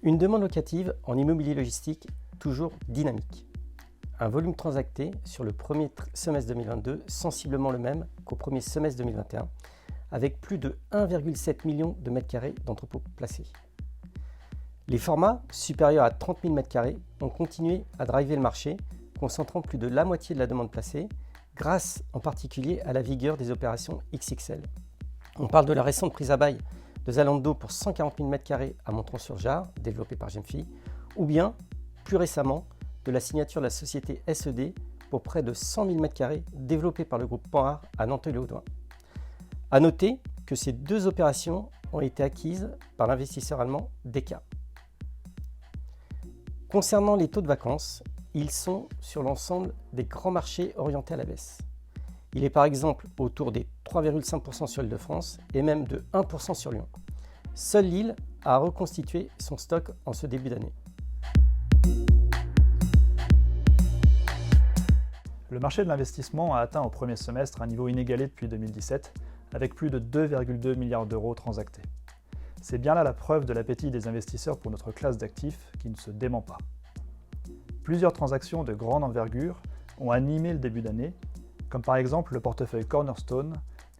Une demande locative en immobilier logistique toujours dynamique. Un volume transacté sur le premier semestre 2022 sensiblement le même qu'au premier semestre 2021, avec plus de 1,7 million de mètres carrés d'entrepôts placés. Les formats supérieurs à 30 000 m² ont continué à driver le marché, concentrant plus de la moitié de la demande placée, grâce en particulier à la vigueur des opérations XXL. On parle de la récente prise à bail de Zalando pour 140 000 m² à Montron-sur-Jard, développée par Gemfi, ou bien, plus récemment, de la signature de la société SED pour près de 100 000 m² développée par le groupe Panhard à Nanteuil-les-Haudoin. A noter que ces deux opérations ont été acquises par l'investisseur allemand Deka. Concernant les taux de vacances, ils sont sur l'ensemble des grands marchés orientés à la baisse. Il est par exemple autour des 3,5% sur l'Île-de-France et même de 1% sur Lyon. Seule Lille a reconstitué son stock en ce début d'année. Le marché de l'investissement a atteint au premier semestre un niveau inégalé depuis 2017, avec plus de 2,2 milliards d'euros transactés. C'est bien là la preuve de l'appétit des investisseurs pour notre classe d'actifs qui ne se dément pas. Plusieurs transactions de grande envergure ont animé le début d'année, comme par exemple le portefeuille Cornerstone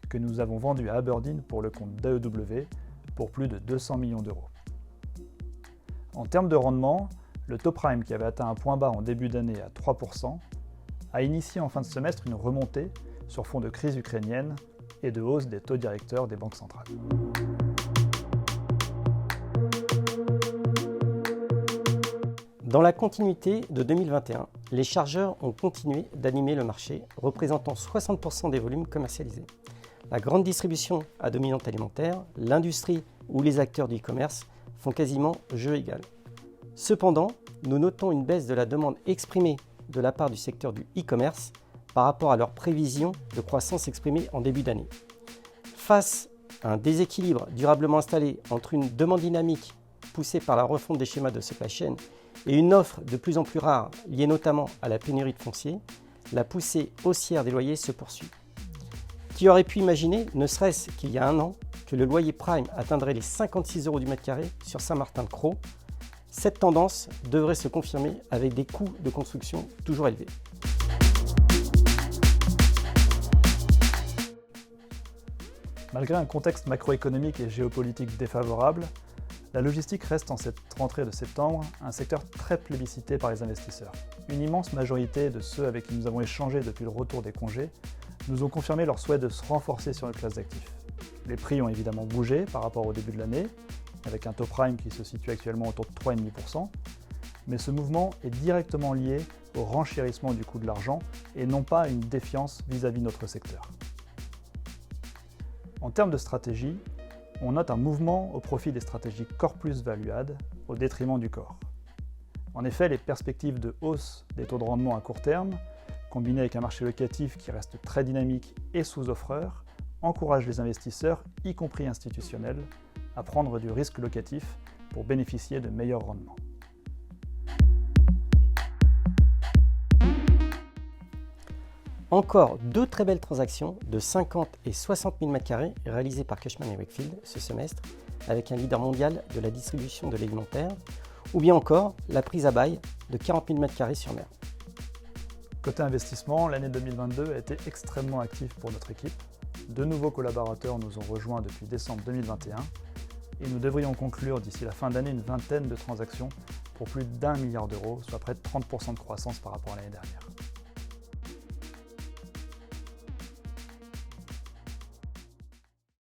que nous avons vendu à Aberdeen pour le compte d'AEW pour plus de 200 millions d'euros. En termes de rendement, le taux prime qui avait atteint un point bas en début d'année à 3%, a initié en fin de semestre une remontée sur fond de crise ukrainienne et de hausse des taux directeurs des banques centrales. Dans la continuité de 2021, les chargeurs ont continué d'animer le marché, représentant 60% des volumes commercialisés. La grande distribution à dominante alimentaire, l'industrie ou les acteurs du e-commerce font quasiment jeu égal. Cependant, nous notons une baisse de la demande exprimée de la part du secteur du e-commerce par rapport à leurs prévisions de croissance exprimées en début d'année. Face à un déséquilibre durablement installé entre une demande dynamique poussée par la refonte des schémas de supply chain et une offre de plus en plus rare liée notamment à la pénurie de foncier, la poussée haussière des loyers se poursuit. Qui aurait pu imaginer, ne serait-ce qu'il y a un an, que le loyer prime atteindrait les 56 € du mètre carré sur Saint-Martin-de-Crau? Cette tendance devrait se confirmer avec des coûts de construction toujours élevés. Malgré un contexte macroéconomique et géopolitique défavorable, la logistique reste en cette rentrée de septembre un secteur très plébiscité par les investisseurs. Une immense majorité de ceux avec qui nous avons échangé depuis le retour des congés nous ont confirmé leur souhait de se renforcer sur notre classe d'actifs. Les prix ont évidemment bougé par rapport au début de l'année, avec un taux prime qui se situe actuellement autour de 3,5%, mais ce mouvement est directement lié au renchérissement du coût de l'argent et non pas à une défiance vis-à-vis de notre secteur. En termes de stratégie, on note un mouvement au profit des stratégies Core plus Value Add au détriment du Core. En effet, les perspectives de hausse des taux de rendement à court terme, combinées avec un marché locatif qui reste très dynamique et sous-offreur, encouragent les investisseurs, y compris institutionnels, à prendre du risque locatif pour bénéficier de meilleurs rendements. Encore deux très belles transactions de 50 et 60 000 m² réalisées par Cushman & Wakefield ce semestre, avec un leader mondial de la distribution de l'alimentaire, ou bien encore la prise à bail de 40 000 m² sur mer. Côté investissement, l'année 2022 a été extrêmement active pour notre équipe. De nouveaux collaborateurs nous ont rejoints depuis décembre 2021 et nous devrions conclure d'ici la fin d'année une vingtaine de transactions pour plus d'1 milliard d'euros, soit près de 30% de croissance par rapport à l'année dernière.